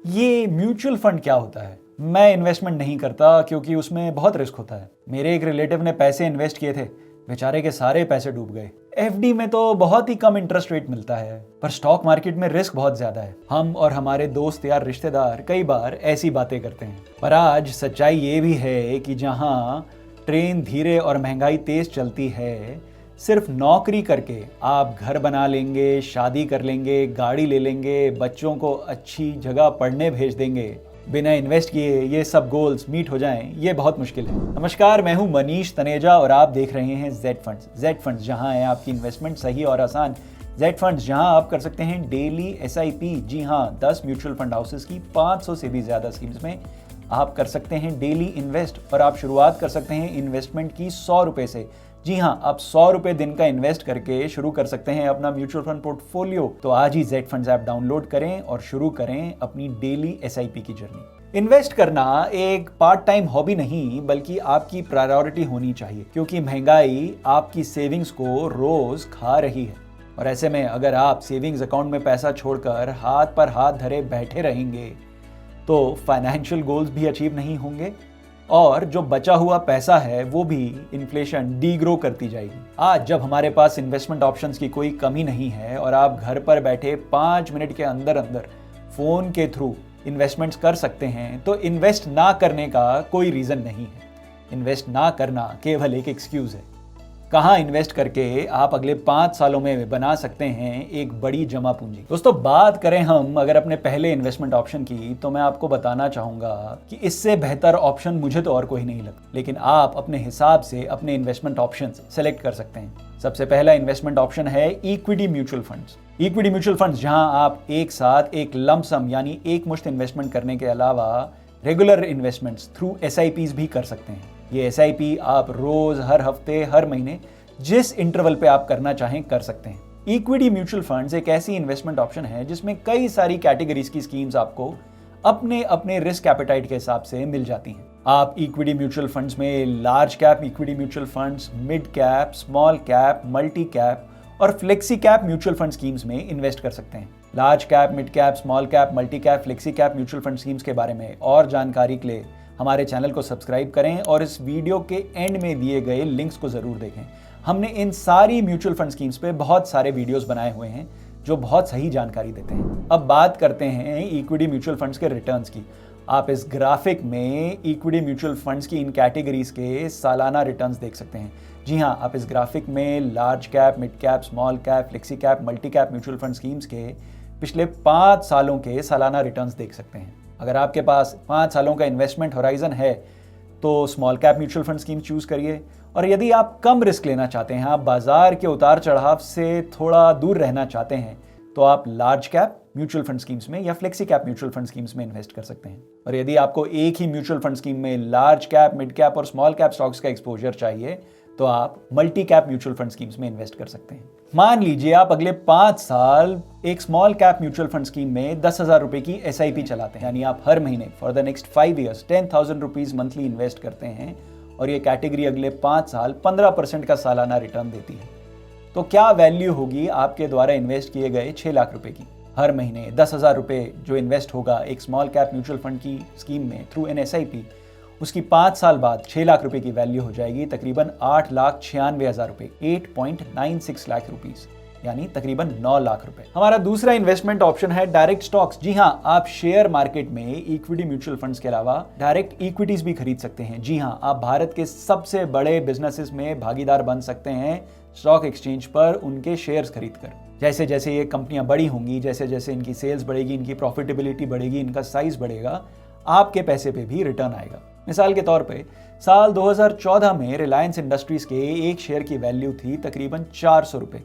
ये mutual fund क्या होता है? मैं इन्वेस्टमेंट नहीं करता क्योंकि उसमें बहुत रिस्क होता है। मेरे एक रिलेटिव ने पैसे इन्वेस्ट किए थे, बेचारे के सारे पैसे डूब गए। एफडी में तो बहुत ही कम इंटरेस्ट रेट मिलता है, पर स्टॉक मार्केट में रिस्क बहुत ज्यादा है। हम और हमारे दोस्त या रिश्तेदार कई बार ऐसी बातें करते हैं, पर आज सच्चाई ये भी है कि जहां ट्रेन धीरे और महंगाई तेज चलती है, सिर्फ नौकरी करके आप घर बना लेंगे, शादी कर लेंगे, गाड़ी ले लेंगे, बच्चों को अच्छी जगह पढ़ने भेज देंगे, बिना इन्वेस्ट किए ये सब गोल्स मीट हो जाएं, ये बहुत मुश्किल है। नमस्कार, मैं हूं मनीष तनेजा और आप देख रहे हैं जेड फंड्स। जेड फंड्स जहां है आपकी इन्वेस्टमेंट सही और आसान। जेड फंड्स जहां आप कर सकते हैं डेली एसआईपी। जी हां, 10 म्यूचुअल फंड हाउसेस की 500 से भी ज्यादा स्कीम्स में आप कर सकते हैं डेली इन्वेस्ट, और आप शुरुआत कर सकते हैं इन्वेस्टमेंट की 100 रुपए से। जी हाँ, आप 100 रुपए दिन का इन्वेस्ट करके शुरू कर सकते हैं अपना म्यूचुअल फंड पोर्टफोलियो। तो आज ही जेड फंड्स ऐप डाउनलोड करें और शुरू करें अपनी डेली एसआईपी की जर्नी। इन्वेस्ट करना एक पार्ट टाइम हॉबी नहीं, बल्कि आपकी प्रायोरिटी होनी चाहिए, क्योंकि महंगाई आपकी सेविंग्स को रोज खा रही है। और ऐसे में अगर आप सेविंग्स अकाउंट में पैसा छोड़कर हाथ पर हाथ धरे बैठे रहेंगे तो फाइनेंशियल गोल्स भी अचीव नहीं होंगे, और जो बचा हुआ पैसा है वो भी इन्फ्लेशन डीग्रो करती जाएगी। आज जब हमारे पास इन्वेस्टमेंट ऑप्शंस की कोई कमी नहीं है और आप घर पर बैठे 5 मिनट के अंदर अंदर फोन के थ्रू इन्वेस्टमेंट्स कर सकते हैं, तो इन्वेस्ट ना करने का कोई रीजन नहीं है। इन्वेस्ट ना करना केवल एक एक्सक्यूज है। कहाँ इन्वेस्ट करके आप अगले 5 सालों में बना सकते हैं एक बड़ी जमा पूंजी। दोस्तों, बात करें हम अगर अपने पहले इन्वेस्टमेंट ऑप्शन की, तो मैं आपको बताना चाहूंगा कि इससे बेहतर ऑप्शन मुझे तो और कोई नहीं लगता, लेकिन आप अपने हिसाब से अपने इन्वेस्टमेंट ऑप्शन सेलेक्ट कर सकते हैं। सबसे पहला इन्वेस्टमेंट ऑप्शन है equity mutual funds. Equity mutual funds जहां आप एक साथ एक लंप सम यानी एक मुश्त इन्वेस्टमेंट करने के अलावा रेगुलर इन्वेस्टमेंट्स थ्रू एसआईपीज भी कर सकते हैं। ये एसआईपी आप रोज, हर हफ्ते, हर महीने जिस इंटरवल पे आप करना चाहें कर सकते हैं। इक्विटी म्यूचुअल फंड्स एक ऐसी इन्वेस्टमेंट ऑप्शन है जिसमें कई सारी कैटेगरीज की स्कीम्स आपको अपने अपने रिस्क एपेटाइट के हिसाब से मिल जाती हैं। आप इक्विटी म्यूचुअल फंड्स में large cap equity mutual funds, mid cap, small cap, multi cap और flexi cap mutual fund schemes में इन्वेस्ट कर सकते हैं। Large cap, mid cap, small cap, multi cap, flexi cap mutual fund schemes के बारे में और जानकारी के लिए हमारे चैनल को सब्सक्राइब करें और इस वीडियो के एंड में दिए गए लिंक्स को जरूर देखें। हमने इन सारी म्यूचुअल फंड स्कीम्स पे बहुत सारे वीडियोस बनाए हुए हैं जो बहुत सही जानकारी देते हैं। अब बात करते हैं इक्विटी म्यूचुअल फंड्स के रिटर्न्स की। आप इस ग्राफिक में इक्विटी म्यूचुअल फंड्स की इन कैटेगरीज के सालाना रिटर्न्स देख सकते हैं। जी हाँ, आप इस ग्राफिक में large cap, mid cap, small cap, flexi cap, multi cap mutual fund schemes के पिछले 5 सालों के सालाना रिटर्न्स देख सकते हैं। अगर आपके पास 5 सालों का इन्वेस्टमेंट होराइजन है तो small cap mutual fund scheme choose करिए, और यदि आप कम रिस्क लेना चाहते हैं, आप बाजार के उतार चढ़ाव से थोड़ा दूर रहना चाहते हैं, तो आप large cap mutual fund schemes में या flexi cap mutual fund schemes में इन्वेस्ट कर सकते हैं। और यदि आपको एक ही म्यूचुअल फंड स्कीम में लार्ज कैप, मिड कैप और स्मॉल कैप स्टॉक्स का एक्सपोजर चाहिए, तो आप multi cap mutual fund schemes में इन्वेस्ट कर सकते हैं। मान लीजिए आप अगले 5 साल एक small cap mutual fund scheme में 10,000 रुपए की एसआईपी चलाते हैं, यानी आप हर महीने for the next 5 years 10,000 rupees monthly invest करते हैं, और ये कैटेगरी अगले 5 साल 15% का सालाना रिटर्न देती है। तो क्या वैल्यू होगी आपके द्वारा इन्वेस्ट किए गए 6 लाख रुपए की? हर महीने 10,000 रुपए जो इन्वेस्ट होगा एक स्मॉल कैप म्यूचुअल फंड की स्कीम में थ्रू एन एसआईपी, उसकी 5 साल बाद 6 लाख रुपए की वैल्यू हो जाएगी तकरीबन 8,96,000 रुपए, 8.96 लाख रुपीस, यानी तकरीबन 9 लाख रुपए। हमारा दूसरा इन्वेस्टमेंट ऑप्शन है डायरेक्ट स्टॉक्स। जी हाँ, आप शेयर मार्केट में इक्विटी म्यूचुअल फंड्स के अलावा डायरेक्ट इक्विटीज भी खरीद सकते हैं। जी हाँ, आप भारत के सबसे बड़े बिजनेसेस में भागीदार बन सकते हैं स्टॉक एक्सचेंज पर उनके शेयर्स खरीदकर। जैसे जैसे ये कंपनियां बड़ी होंगी, जैसे जैसे इनकी सेल्स बढ़ेगी, इनकी प्रॉफिटेबिलिटी बढ़ेगी, इनका साइज बढ़ेगा, आपके पैसे पे भी रिटर्न आएगा। मिसाल के तौर पे साल 2014 में रिलायंस इंडस्ट्रीज के एक शेयर की वैल्यू थी तकरीबन 400 रुपए।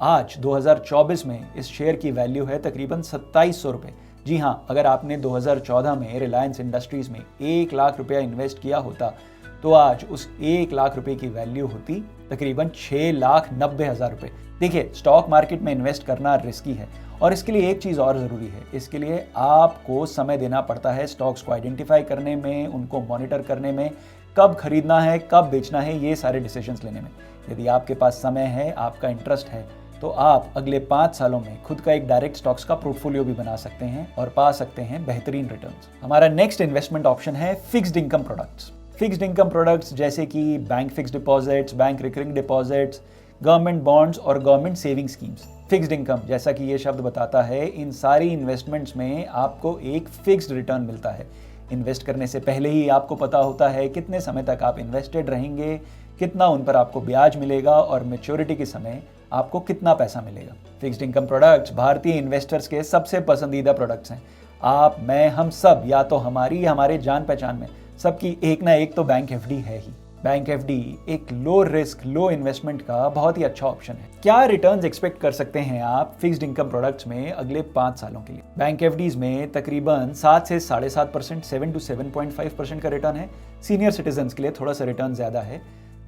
आज 2024 में इस शेयर की वैल्यू है तकरीबन 2700 रुपए। जी हाँ, अगर आपने 2014 में रिलायंस इंडस्ट्रीज में 1 लाख रुपया इन्वेस्ट किया होता, तो आज उस 1 लाख रुपए की वैल्यू होती तकरीबन 6,90,000 रुपए। देखिए, स्टॉक मार्केट में इन्वेस्ट करना रिस्की है, और इसके लिए एक चीज़ और ज़रूरी है, इसके लिए आपको समय देना पड़ता है स्टॉक्स को आइडेंटिफाई करने में, उनको मॉनिटर करने में, कब खरीदना है, कब बेचना है, ये सारे डिसीजंस लेने में। यदि आपके पास समय है, आपका इंटरेस्ट है, तो आप अगले 5 सालों में खुद का एक डायरेक्ट स्टॉक्स का पोर्टफोलियो भी बना सकते हैं और पा सकते हैं बेहतरीन रिटर्न्स। हमारा नेक्स्ट इन्वेस्टमेंट ऑप्शन है fixed income products. Fixed income products जैसे कि bank fixed deposits, bank recurring deposits, government bonds और government saving schemes. Fixed income जैसा कि ये शब्द बताता है, इन सारी इन्वेस्टमेंट्स में आपको एक फिक्स्ड रिटर्न मिलता है। इन्वेस्ट करने से पहले ही आपको पता होता है कितने समय तक आप इन्वेस्टेड रहेंगे, कितना उन पर आपको ब्याज मिलेगा और मैच्योरिटी के समय आपको कितना पैसा मिलेगा। फिक्स्ड इनकम प्रोडक्ट्स भारतीय इन्वेस्टर्स के सबसे पसंदीदा प्रोडक्ट्स हैं। आप, मैं, हम सब, या तो हमारी या हमारे जान पहचान में सबकी एक ना एक तो बैंक एफडी है ही। बैंक एफडी एक लो रिस्क लो इन्वेस्टमेंट का बहुत ही अच्छा ऑप्शन है। क्या रिटर्न्स एक्सपेक्ट कर सकते हैं आप फिक्स्ड इनकम प्रोडक्ट्स में अगले 5 सालों के लिए? बैंक एफडीज में तकरीबन 7 से 7.5%, 7 to 7.5% का रिटर्न है। सीनियर सिटीजन्स के लिए थोड़ा सा रिटर्न ज्यादा है,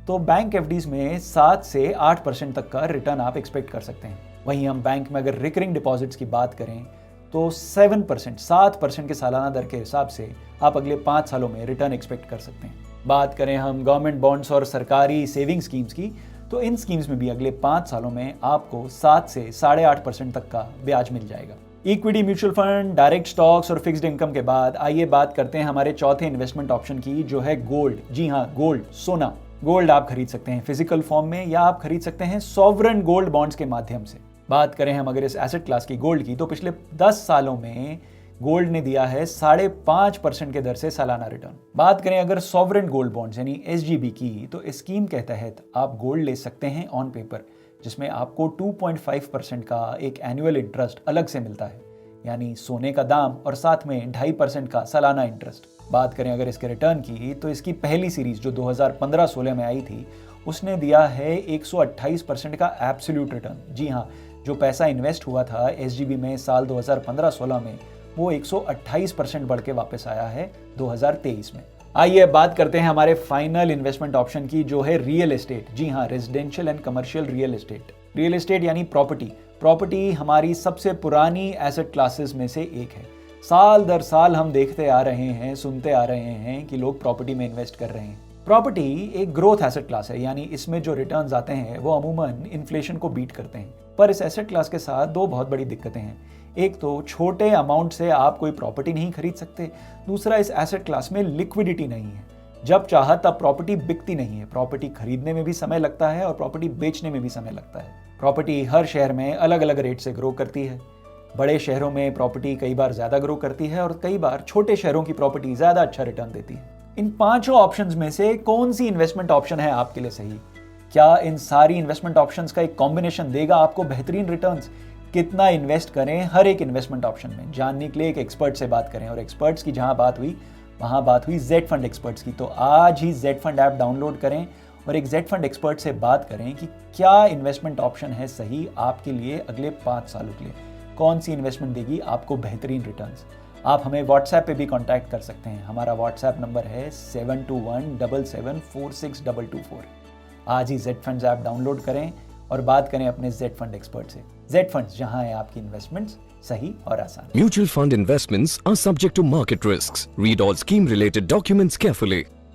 तो बैंक एफडीज में 7 से 8% तक का रिटर्न आप एक्सपेक्ट कर सकते हैं। वहीं हम बैंक में अगर रिकरिंग डिपॉजिट्स की बात करें तो 7% के सालाना दर के हिसाब से आप अगले 5 सालों में रिटर्न एक्सपेक्ट कर सकते हैं। बात करें हम गवर्नमेंट बॉन्ड्स और सरकारी सेविंग स्कीम्स की, तो इन स्कीम्स में भी अगले 5 सालों में आपको 7 से 8.5% तक का ब्याज मिल जाएगा। Equity mutual fund, direct stocks और फिक्स्ड इनकम के बाद आइए बात करते हैं हमारे चौथे इन्वेस्टमेंट ऑप्शन की, जो है गोल्ड। जी हाँ, गोल्ड, सोना। गोल्ड आप खरीद सकते हैं फिजिकल फॉर्म में या आप खरीद सकते हैं सॉवरेन गोल्ड बॉन्ड्स के माध्यम से। बात करें हम अगर इस एसेट क्लास की गोल्ड की, तो पिछले 10 सालों में गोल्ड ने दिया है 5.5% के दर से सालाना रिटर्न। बात करें अगर सॉवरेन गोल्ड बॉन्ड्स यानी एसजीबी की, तो इस स्कीम के तहत आप गोल्ड ले सकते हैं ऑन पेपर, जिसमें आपको 2.5% का एक एनुअल इंटरेस्ट अलग से मिलता है, यानी सोने का दाम और साथ में 2.5% का सालाना इंटरेस्ट। बात करें अगर इसके रिटर्न की, तो इसकी पहली सीरीज जो 2015-16 में आई थी, उसने दिया है 128% का एब्सोल्यूट रिटर्न। जी हाँ, जो पैसा इन्वेस्ट हुआ था एसजीबी में साल 2015-16 में, वो 128% बढ़ के वापस आया है 2023 में। आइए बात करते हैं हमारे फाइनल इन्वेस्टमेंट ऑप्शन की, जो है रियल एस्टेट। जी हाँ, residential and commercial real estate. Real estate यानी प्रॉपर्टी हमारी सबसे पुरानी एसेट क्लासेस में से एक है। साल दर साल हम देखते आ रहे हैं, सुनते आ रहे हैं कि लोग प्रॉपर्टी में इन्वेस्ट कर रहे हैं। प्रॉपर्टी एक ग्रोथ एसेट क्लास है, यानी इसमें जो रिटर्न्स आते हैं वो अमूमन इन्फ्लेशन को बीट करते हैं। पर इस एसेट क्लास के साथ 2 बहुत बड़ी दिक्कतें हैं। एक तो छोटे अमाउंट से आप कोई प्रॉपर्टी नहीं खरीद सकते, दूसरा इस एसेट क्लास में लिक्विडिटी नहीं है। जब चाहा तब प्रॉपर्टी बिकती नहीं है। प्रॉपर्टी खरीदने में भी समय लगता है और प्रॉपर्टी बेचने में भी समय लगता है। प्रॉपर्टी हर शहर में अलग अलग रेट से ग्रो करती है। बड़े शहरों में प्रॉपर्टी कई बार ज़्यादा ग्रो करती है और कई बार छोटे शहरों की प्रॉपर्टी ज़्यादा अच्छा रिटर्न देती है। इन 5 ऑप्शंस में से कौन सी इन्वेस्टमेंट ऑप्शन है आपके लिए सही? क्या इन सारी इन्वेस्टमेंट ऑप्शंस का एक कॉम्बिनेशन देगा आपको बेहतरीन रिटर्न्स? कितना इन्वेस्ट करें हर एक इन्वेस्टमेंट ऑप्शन में, जानने के लिए एक एक्सपर्ट से बात करें। और एक्सपर्ट्स की जहां बात हुई वहां बात हुई जेड फंड एक्सपर्ट्स की। तो आज ही जेड फंड ऐप डाउनलोड करें और एक जेड फंड एक्सपर्ट से बात करें कि क्या इन्वेस्टमेंट ऑप्शन है सही आपके लिए अगले 5 सालों के लिए। कौन सी इन्वेस्टमेंट देगी आपको बेहतरीन रिटर्न्स। आप हमें व्हाट्सएप पे भी कांटेक्ट कर सकते हैं। हमारा व्हाट्सएप नंबर है 7217746224। आज ही जेड फंड्स ऐप डाउनलोड करें और बात करें अपने जेड फंड एक्सपर्ट से। जेड फंड्स, जहां है आपकी इन्वेस्टमेंट्स सही और आसान। Mutual fund investments are subject to market risks. Read all scheme related documents carefully.